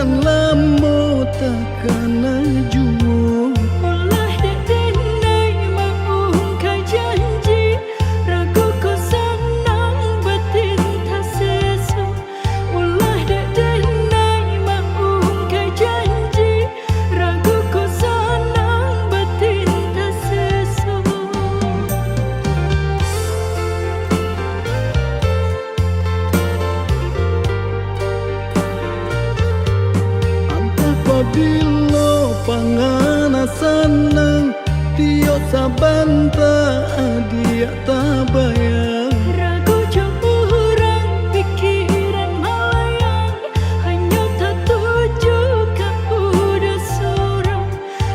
Orang lamo takkan juo. Ulah denai maung ka janji, ragu ko sanang batin ta seso. Ulah denai maung ka janji, ragu ko sanang batin ta seso. Apabila pangana sanang tio sabanta dia tabayang. Ragu jo urang pikiran malayang, hanya tak tuju ka udah sorang.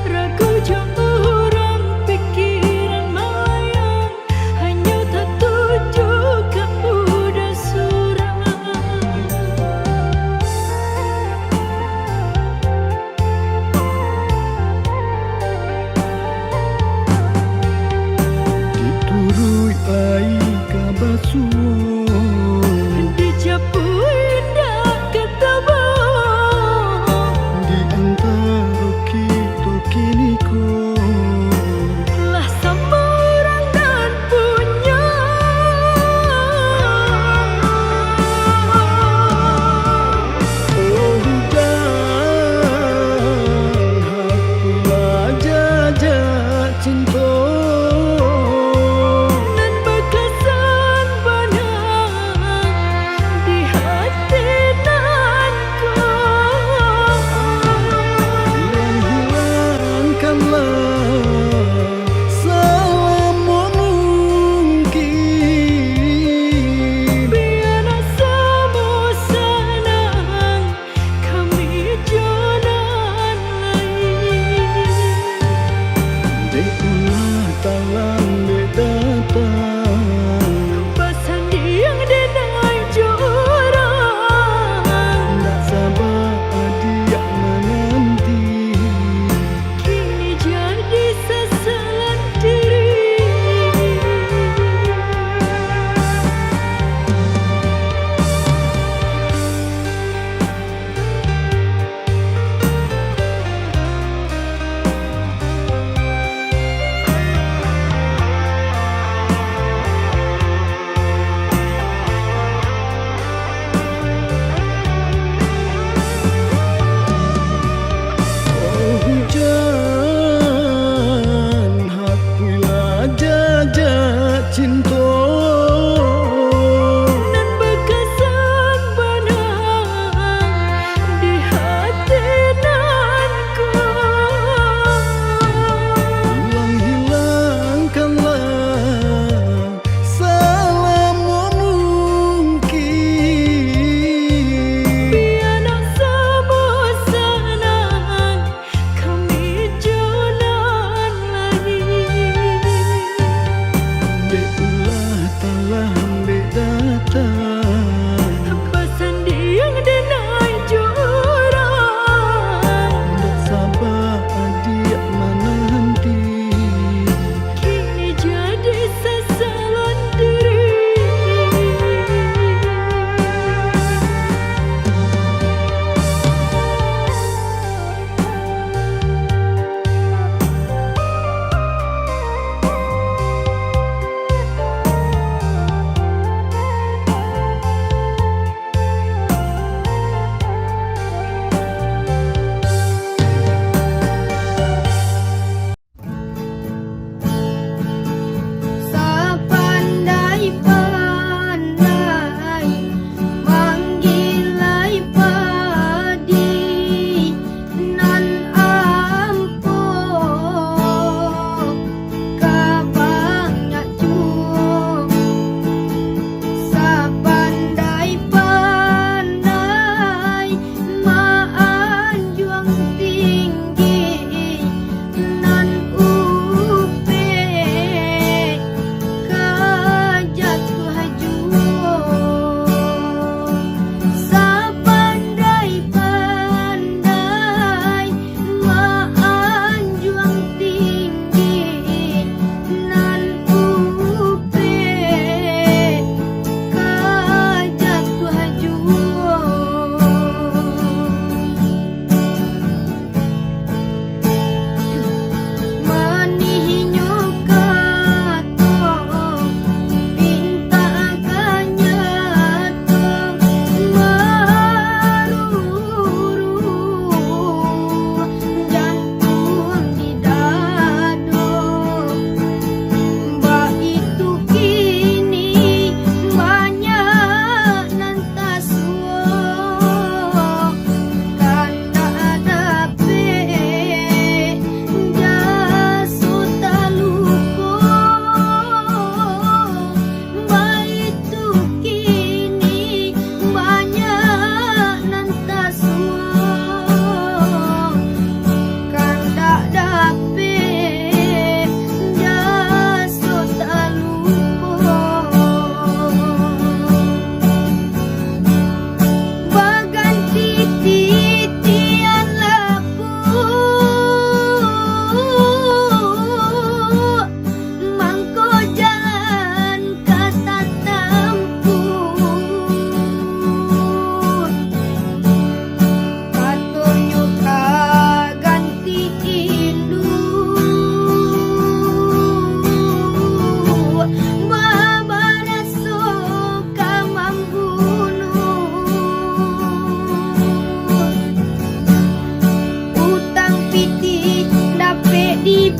Ragu jo urang pikiran malayang, hanya tak tuju ka udah sorang. Diturui ai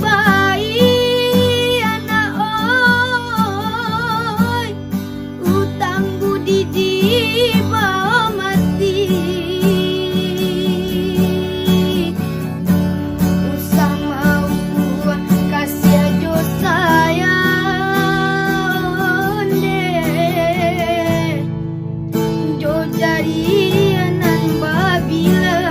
bayi anak oi, utang budi dibawa mati. Usah mau kasih aja sayang deh, jo jarianan babila.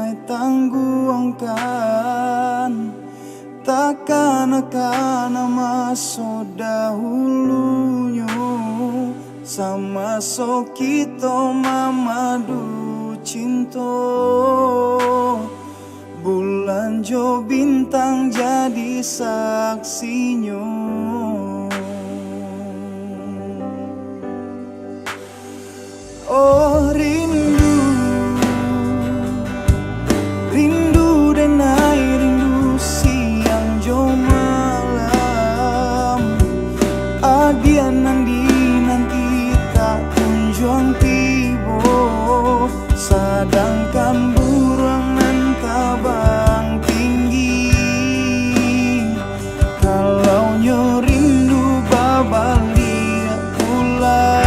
mai tangguangkan, takkan akan masuk dahulunya sama so kita mamadu cinta. Bulan jo bintang jadi saksinya. Oh rindu, rindu denai rindu siang jo malam. Adian nanti tak kunjung tiba, sedangkan burung nan tabang tinggi. Kalau nyo rindu babalik pulang.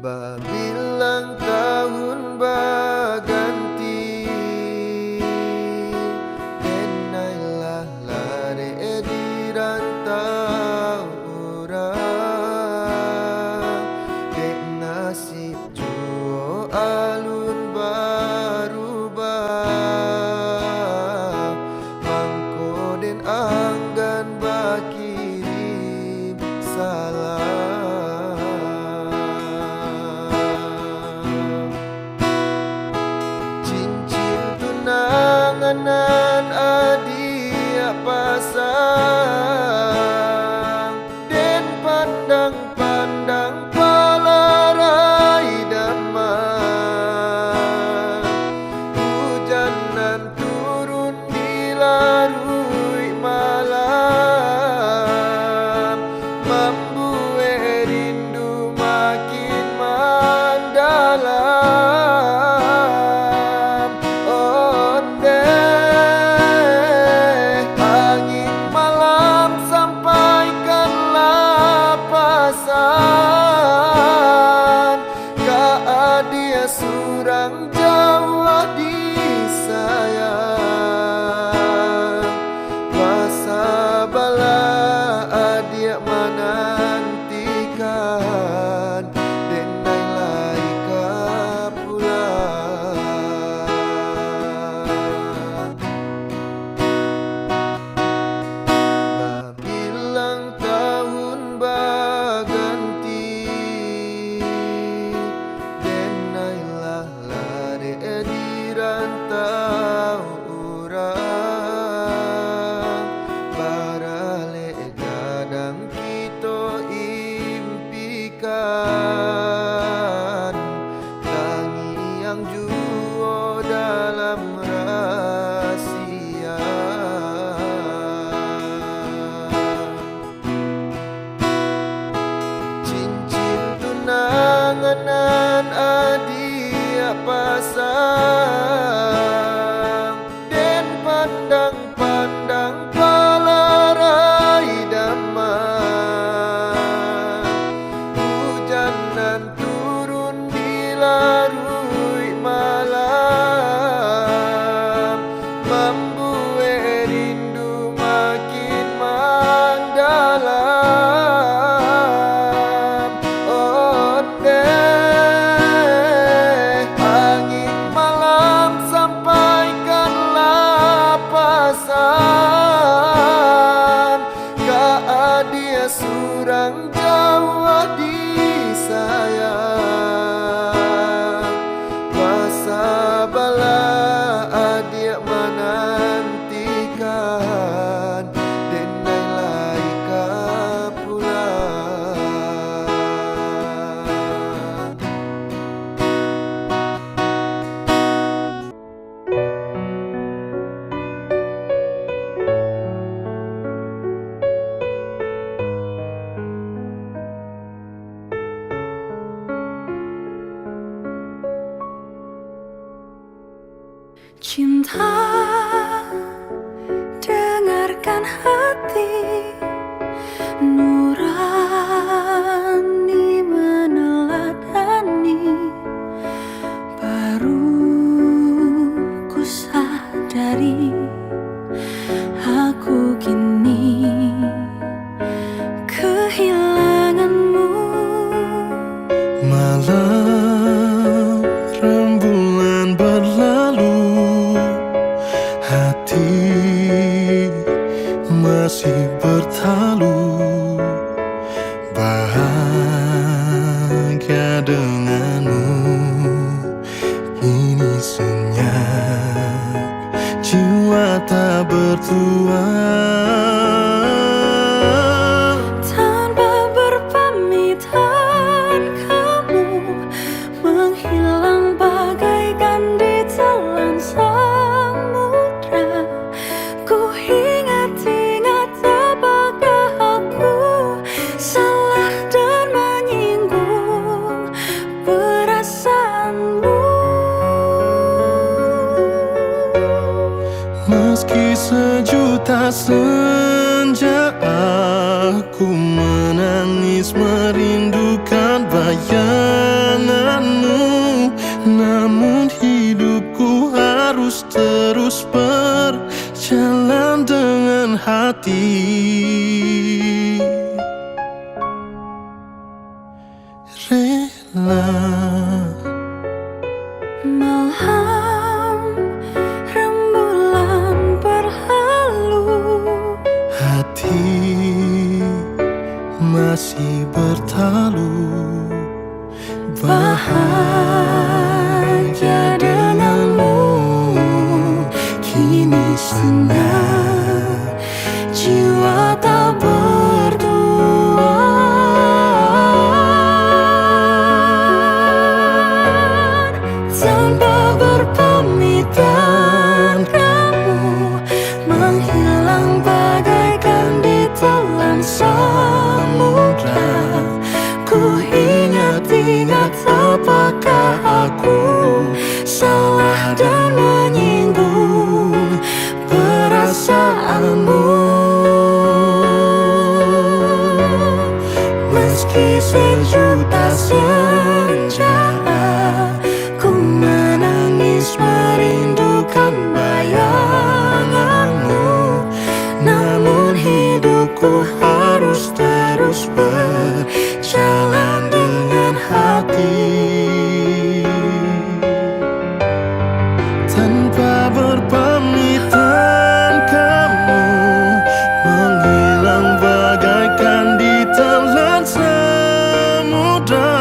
Babilang tahun baganti Denailah lare di rantau orang Dek nasib juo alun barubah Mangko den anggan bakirim salam Tunanganan adia pasang Den pandang-pandang palarai damai Hujanan turun dilarui malam Membuat rindu makin mendalam Angin malam sampaikanlah pesan Kaadia surang Jawa disayang Masa bala adia menantikan Denai laika pulang Babilang tahun baganti Denailah lare di rantau orang Barale gadang kita impikan Tangi yang juo dalam rahasia Cincin tunanganan adia pasang Den pandang-pandang palarai damai Hujanan turun dilarui malam Membuat rindu makin mendalam Angin malam sampaikanlah pesan Kaadia surang Jawa disayang Masa bala adia menantikan Denai laika pulang Cinta, dengarkan hati nurani meneladani Baru ku sadari aku kini kehilanganmu Malam rembulan berlalu sejuta senja aku menangis merindukan bayanganmu. Namun hidupku harus terus berjalan dengan hati. Rela Malam rembulan berlalu, hati masih bertalu. Bahagia denganmu kini senang, jiwa tak berdua. Tanpa berpamitan kamu menghilang bagaikan ditelan samudra. Ku ingat-ingat apakah aku salah dan menyinggung perasaanmu. Meski sejuta senja ku menangis merindukan bayanganmu. Namun hidupku harus terus berjalan dengan hati. Tanpa berpamitan kamu menghilang bagaikan ditelan samudra.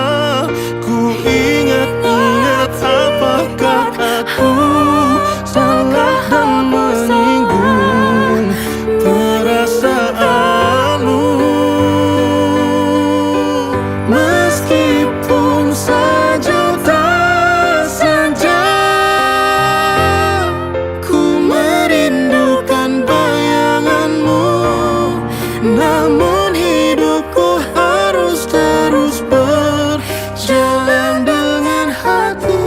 Ku ingat-ingat apakah aku salah dan menyinggung perasaanmu. Meskipun sejuta senja ku merindukan bayanganmu, namun hidupku harus terus berjalan dengan hati.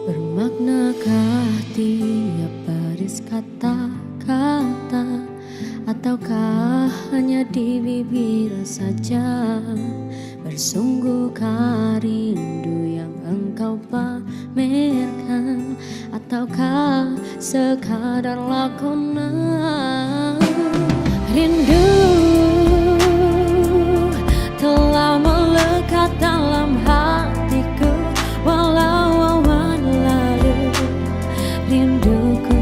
Bermaknakah tiap baris kata-kata, ataukah hanya di bibir saja? Bersungguhkah rindu yang engkau pamerkan, ataukah sekadar lakonan? Rindu telah melekat dalam hatiku, walau awan lalu rinduku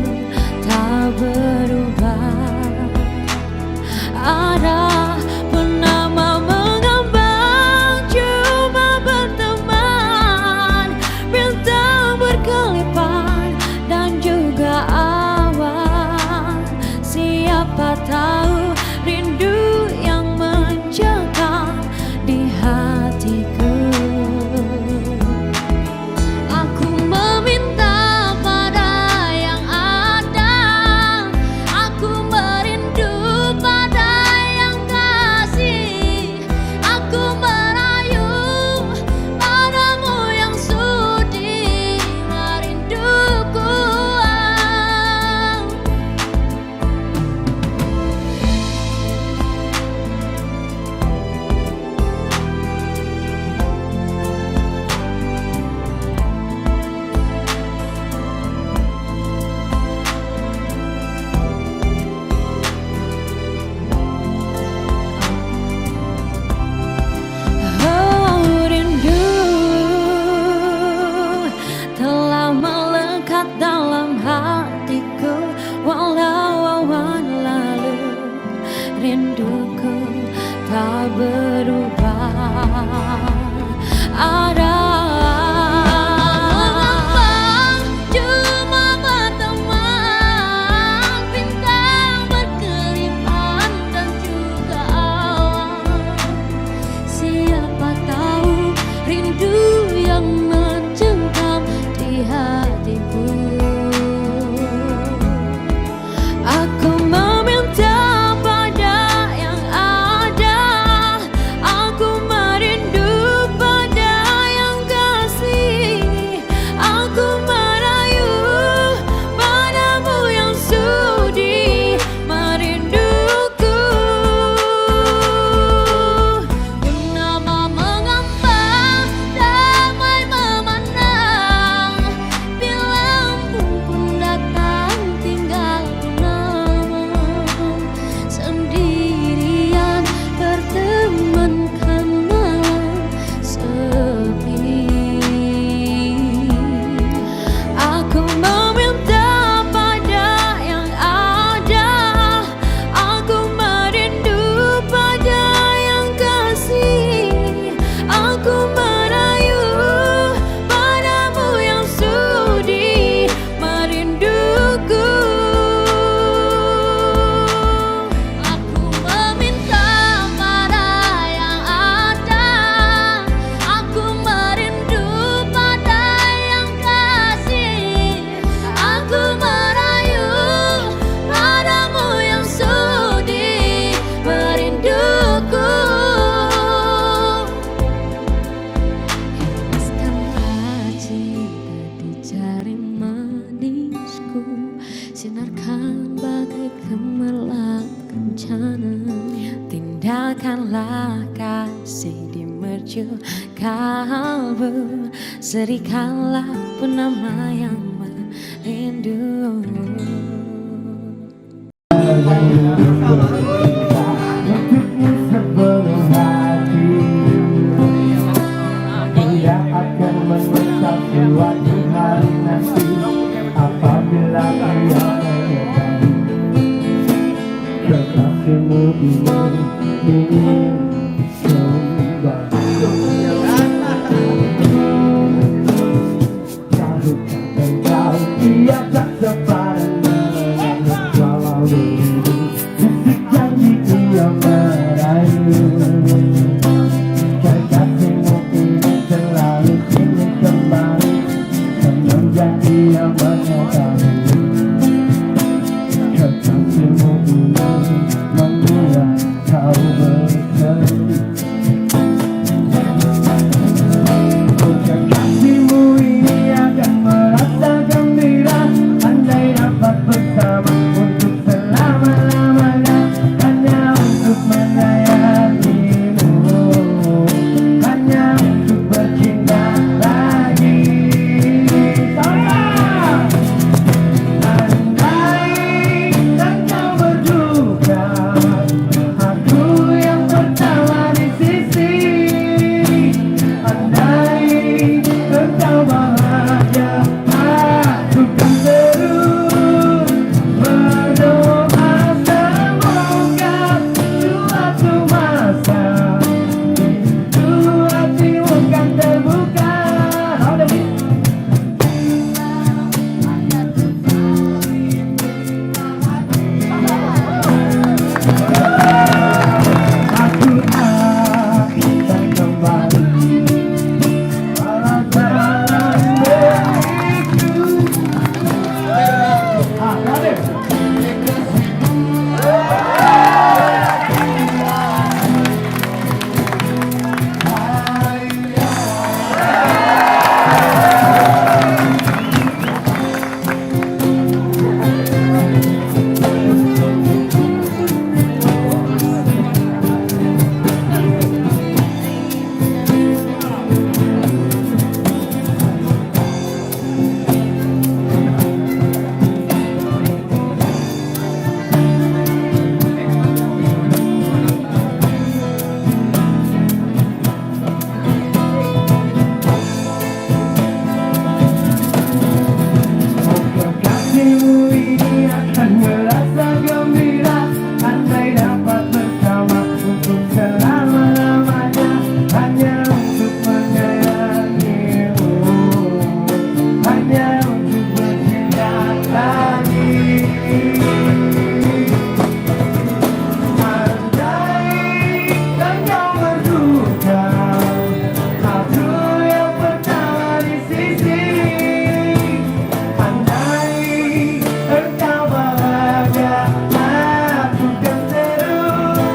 tak berubah. Ada penama mengambang cuma berteman, bintang berkelipan dan juga awan. Siapa tahu rindu yang mencekam di hatiku. Aku meminta pada yang ada, aku merindu pada yang kasih, aku merayu padamu yang sudi merinduku. Oh, rindu telah melekat dalam hatiku, walau awan lalu rinduku tak berubah. Ada Tindakanlah kasih di mercu kalbu, serikanlah penama yang merindu. Sebelum hati tidak akan menyesal suatu hari nanti apabila ia menyadari kekasihmu ini kembali. Tahukah engkau dia tak sepadan dengan walau dulu bisik janji ia merayu. Kekasihmu ini selalu ingin kembali semenjak ia menyadari kekasihmu ini membuat kau bersedih. Kekasihmu ini akan merasa gembira andai dapat bersama untuk selama-lamanya, hanya untuk menyayangimu, hanya untuk bercinta lagi. Andai engkau berduka, aku yang pertama di sisi. Andai engkau bahagia, aku kan terus berdoa semoga suatu masa pintu hatimu kan terbuka. Aku akan kembali walau jalan berliku. Kekasihmu ini akan merasa gembira andai dapat bersama untuk selama-lamanya, hanya untuk menyayangimu, hanya untuk bercinta lagi. Andai engkau berduka, aku yang pertama di sisi. Andai engkau bahagia, aku kan terus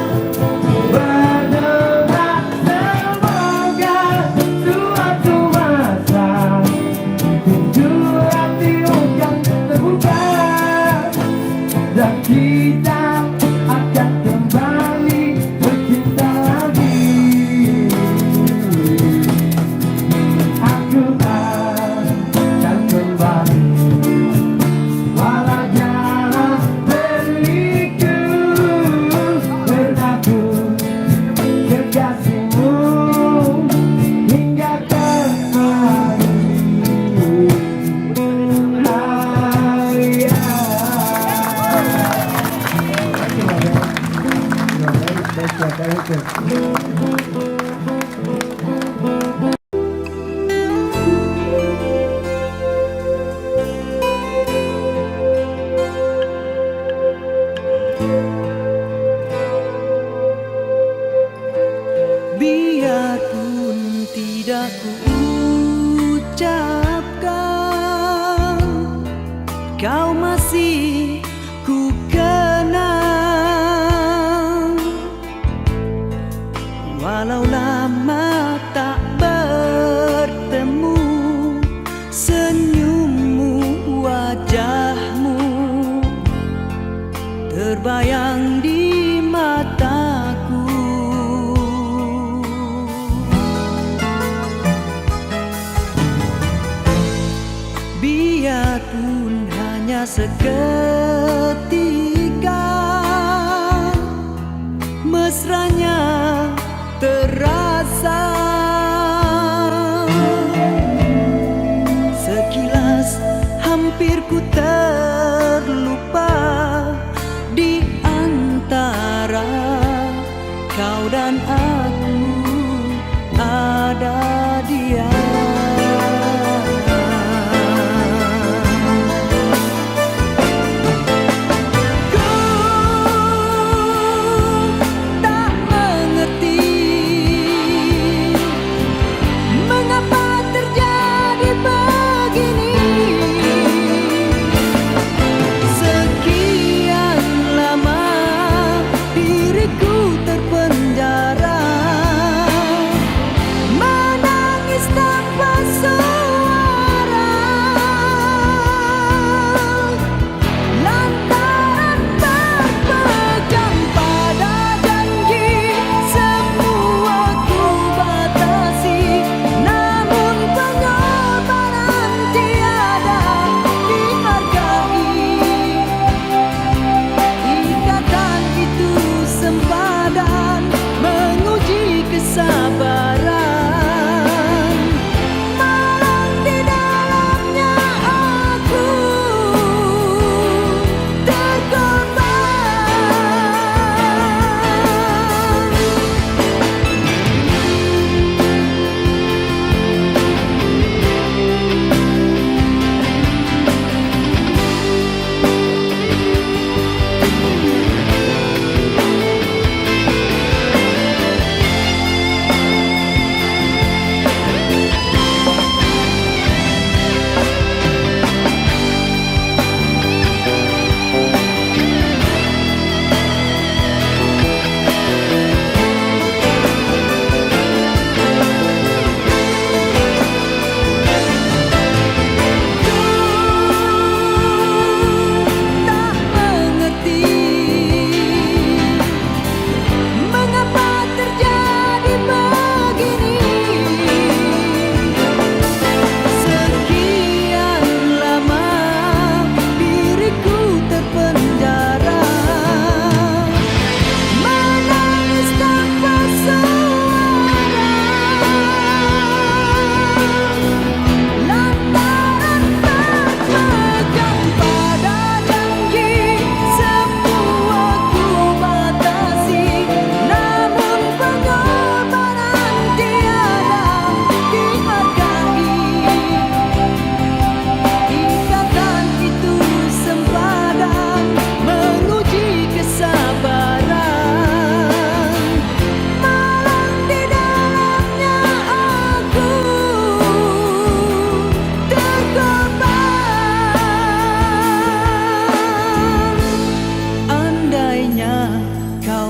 berdoa semoga suatu masa pintu hatimu kan terbuka dan kita akan kembali bercinta lagi. Aku akan kembali walau jalan berliku, berlaku kekasihmu hingga kembali. Biarpun tidak kuucapkan, kau masih ku kenang. Walau lama tak bertemu, senyummu, wajahmu terbayang di mata. mesranya terasa. Sekilas hampir ku terlupa di antara kau dan aku ada dia.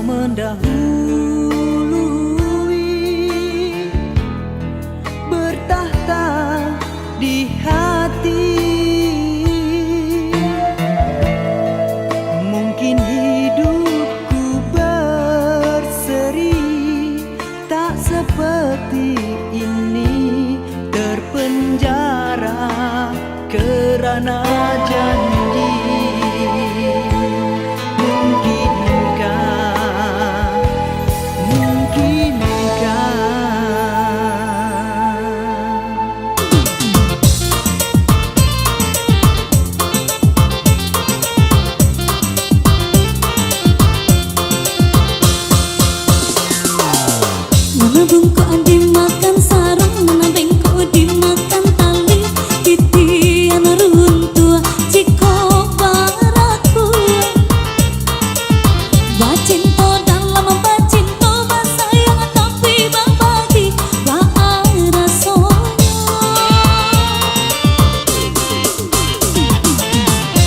Mendahului bertahta di hati, mungkin hidupku berseri tak seperti ini, terpenjara kerana janji. Mana bungkuk dimakan sarung, mana bengkok dimakan tali, titian runtua ciko baraku. Bacinto dalam bacinto basayang tapi babagi baara sonya.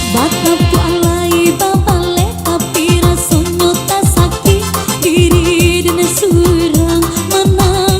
Batapu alai babale tapi rasonyo tak sakit diri dan surang. Mana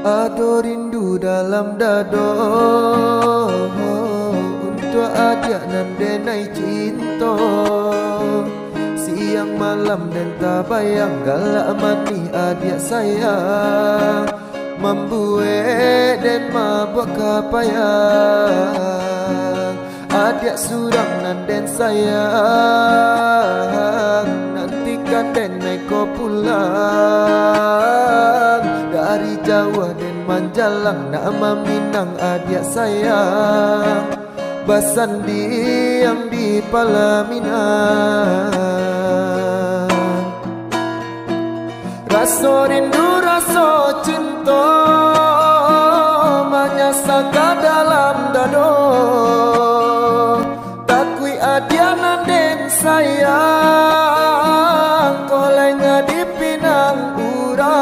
Ado rindu dalam dado untuk adik nan denai cinta. Siang malam dan tak bayang galak mati adik sayang, membuat dan mabuk kapayang. Adik surang nan den sayang, nantikan den naik ko pulang. Dari Jawa dan Manjalang nama Minang adik sayang, basandi yang di Palaminan. Rasa rindu rasa cinta menyasaka dalam dado. Takui adianan den sayang, kolenga di pinang urang.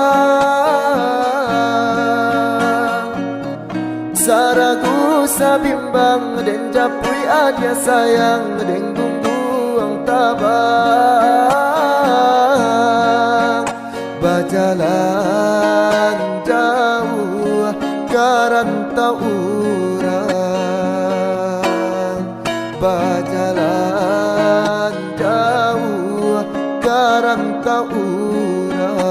Saragu sabimbang den japui adia sayang, den gungguang tabang. Berjalan jauh karantau urang, berjalan jauh karantau urang.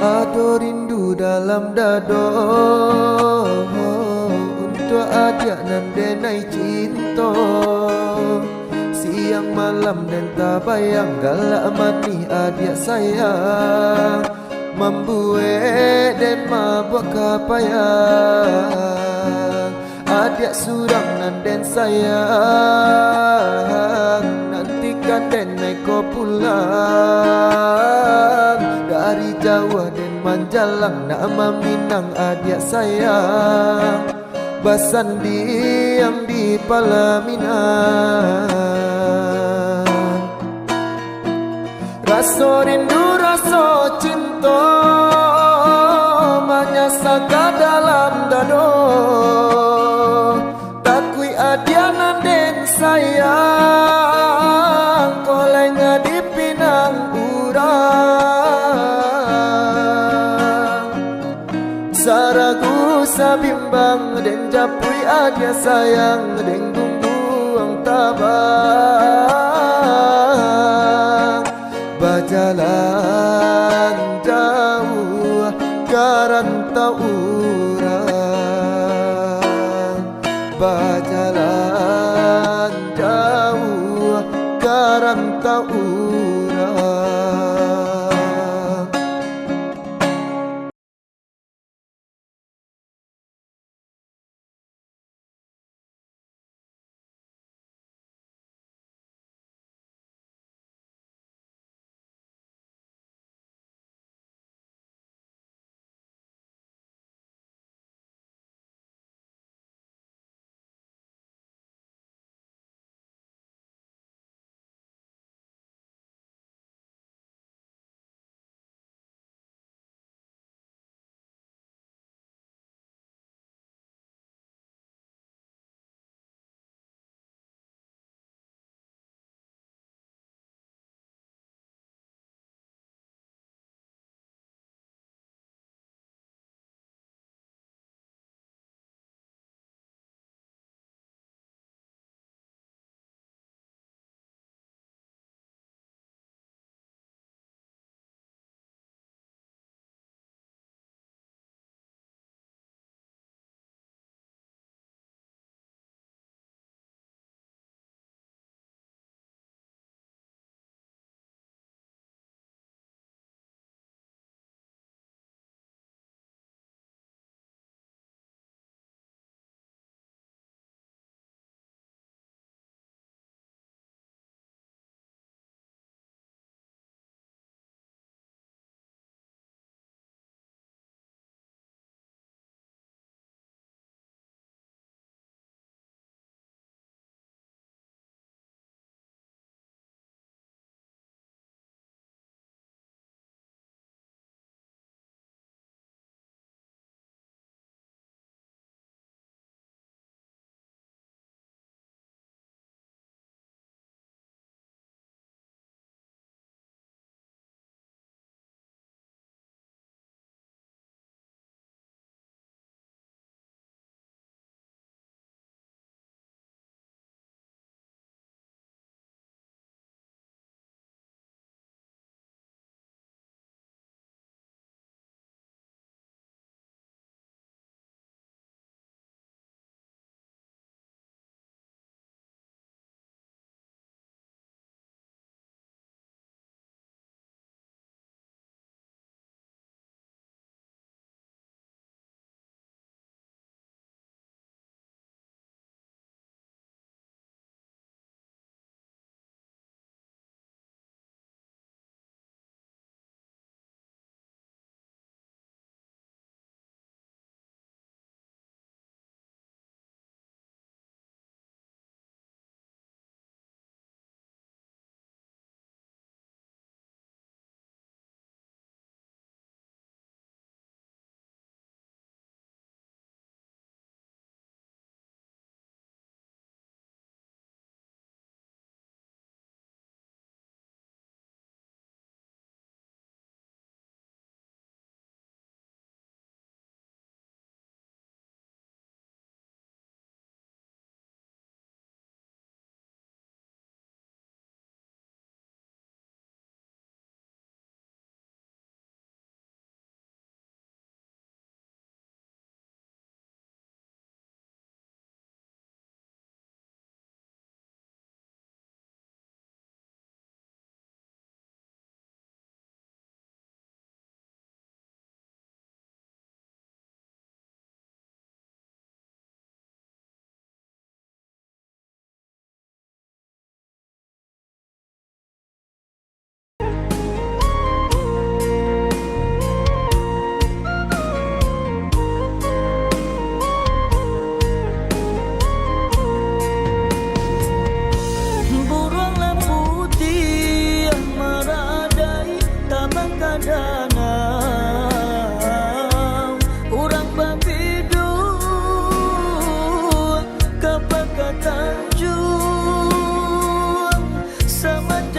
Ado rindu dalam dado untuk adik nan denai cinta. Siang malam dan tak bayang galak mati adik sayang, membuat dan mabuk kapayang. Adik surang nan den sayang, nantikan den naik ko pulang. Dari Jawa dan Manjalang nama Minang adik sayang, basandi yang di Palaminan. Rasa rindu rasa cinta menyasaka dalam dado. Takui adianan den sayang, kolenga di pinang urang. Saragu sabimbang den japui adia sayang, den gungguang tabang. Berjalan jauh karantau urang, berjalan jauh karantau urang.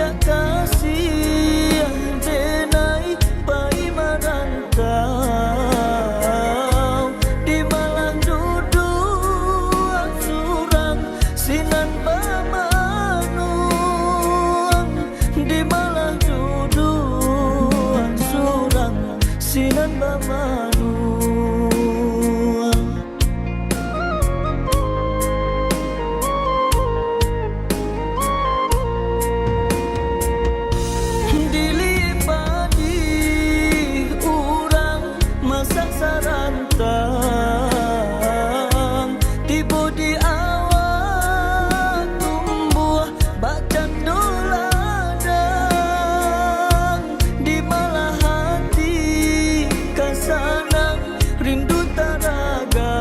ajak kasih denai pai marantau di malang duduk surang sinan bamanuang di malang duduk surang sinan bamanuang sarantang tiba di awal tumbuh bacan doladang di malah hati kasanang rindu taraga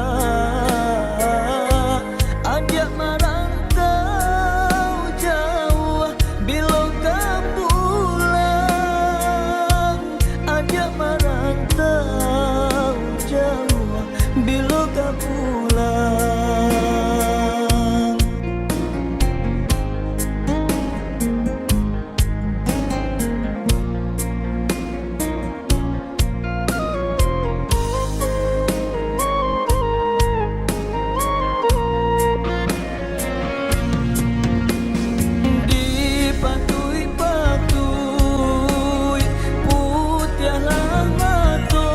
ajak merantau jauh bila kau pulang ajak merantau jauh bila kau pulang dipatui-patui putih lamato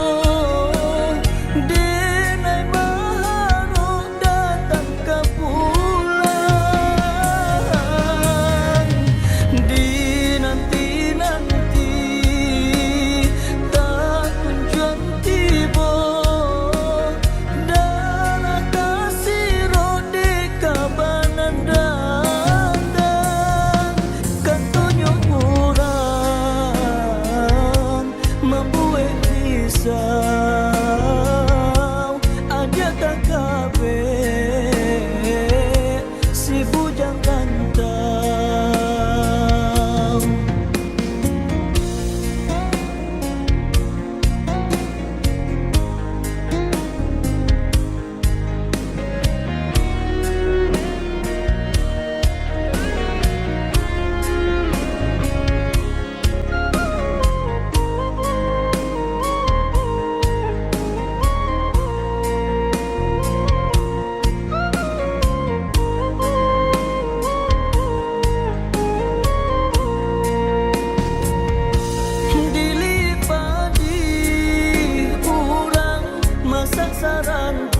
denai maharu datang ke pulang dinanti-nanti tak kunjung tiba darah kasih rode kabanan dandang kantonyo kurang membuat risau aja tak kabe si bujang rantau dilipadi urang masak sarantang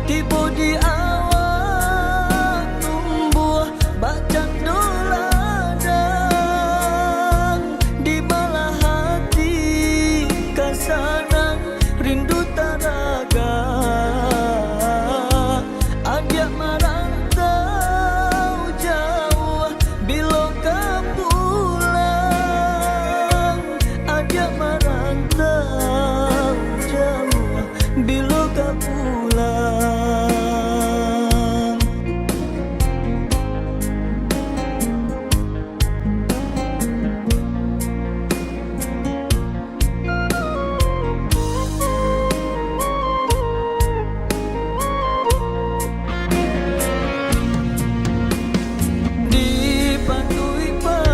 tiba di awal tumbuh bacan doladang di malah hati kasanang rindu taraga ajak merantau jauh bila kau pulang ajak merantau jauh bila kau pulang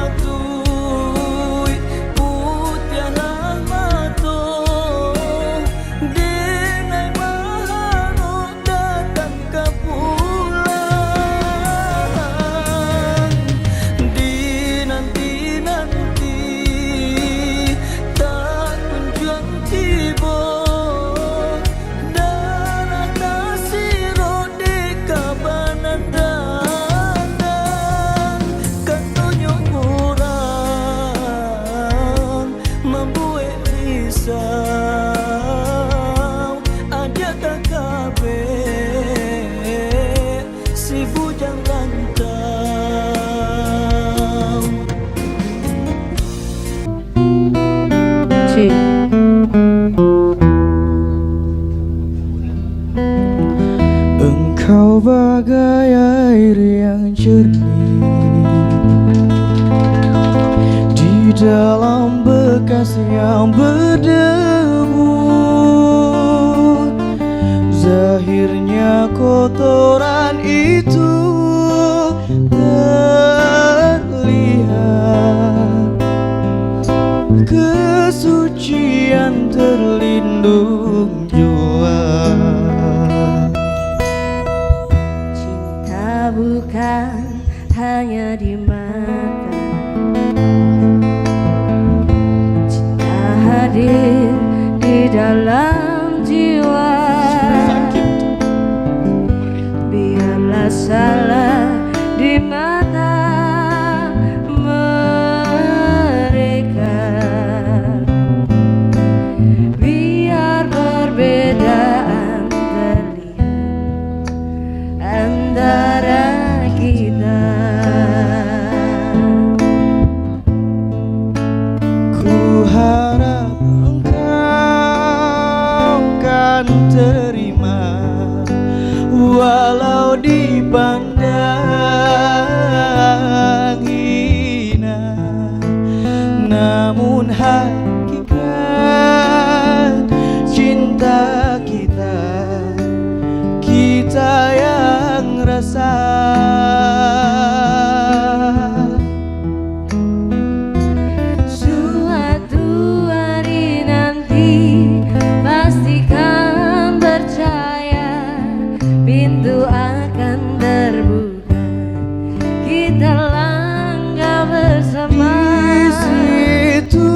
dipatui-patui putih lamato denai maharu datang ke pulang dinanti-nanti tak kunjung tiba darah kasih rode kabanan dandang kantonyo kurang membuat risau aja tak kabe si bujang rantau Engkau bagai air yang jernih di dalam bekas yang berdebu. Zahirnya kotoran itu mata. Cinta hadir di dalam jiwa. Biarlah salah di mata mereka, biar perbedaan terlihat antara kita. Ku harap engkau kan terima, walau dipandang hina, namun hakikat cinta kita, kita yang rasa. Suatu hari nanti pastikan percaya, pintu akan terbuka, kita langkah bersama. Di situ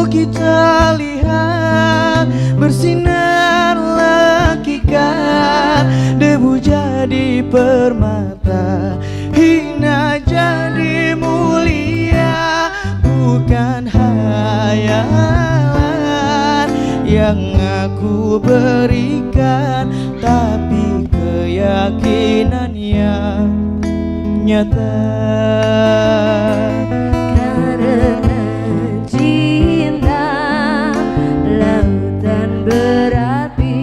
kita lihat bersinar hakikat, debu jadi permata, hina jadi mulia. Bukan hayalan yang aku berikan, tapi keyakinan yang nyata. Karena cinta lautan berapi,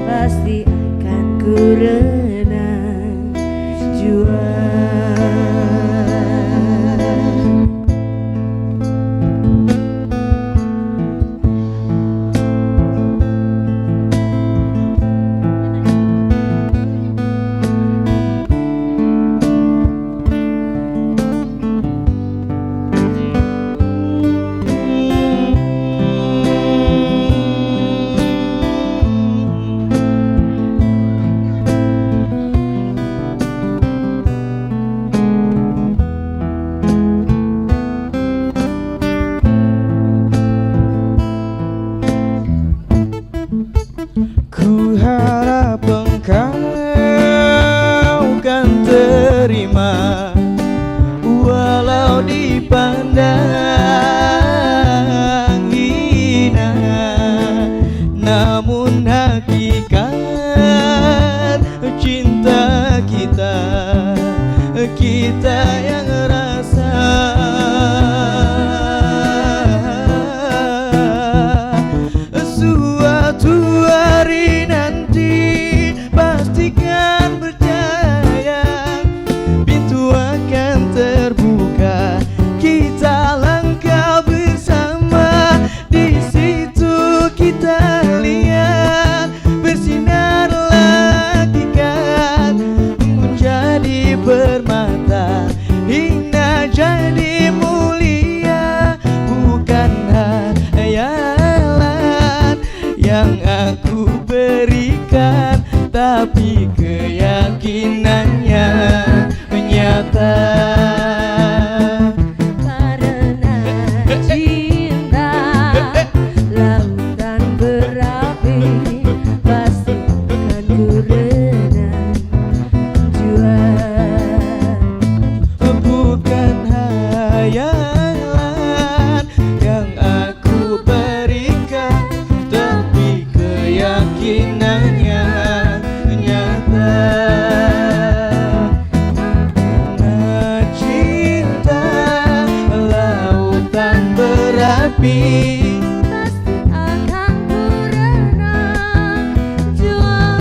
pasti akan ku renang jua. Ku harap engkau kan terima, walau dipandang hina, namun hakikat cinta kita, kita yang rasa. Suatu hari nanti pastikan percaya, pintu akan terbuka, kita langkah bersama. Di situ kita lihat bersinar hakikat, menjadi permata, hina jadi mulia. Bukan hayalan yang aku berikan, tapi keyakinannya nyata. Karena cinta lautan berapi, pasti akan ku renang jua. Bukan hayalan yang aku berikan, tapi keyakinannya nyata. Karena cinta lautan berapi, Pasti akan ku renang jua.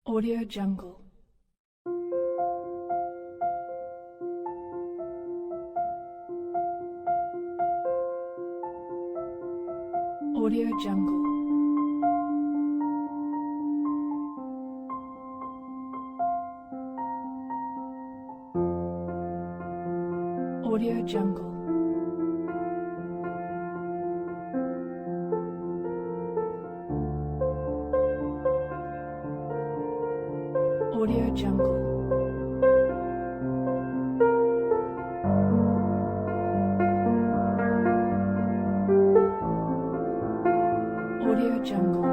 Audio Jungle. Audio Jungle. Audio Jungle. Audio Jungle. Audio Jungle.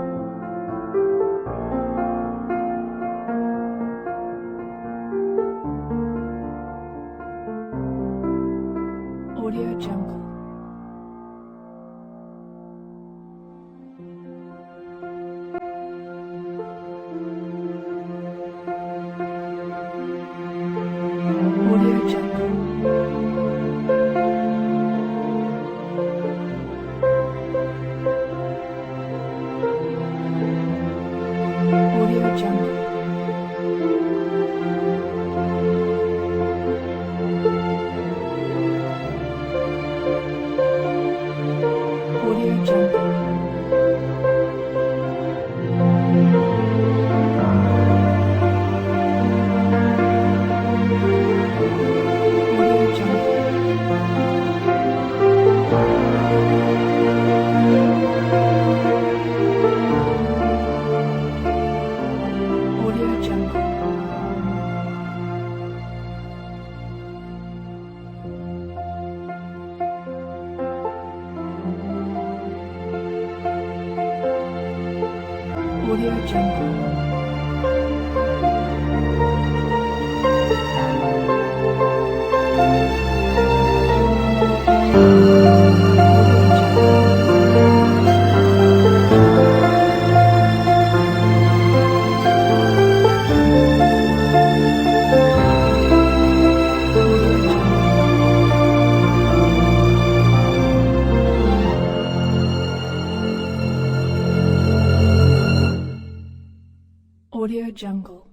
Audio Jungle. Audio Jungle. Audio Jungle. Audio Jungle. Audio Jungle. Audio Jungle. Audio Jungle. Audio Jungle.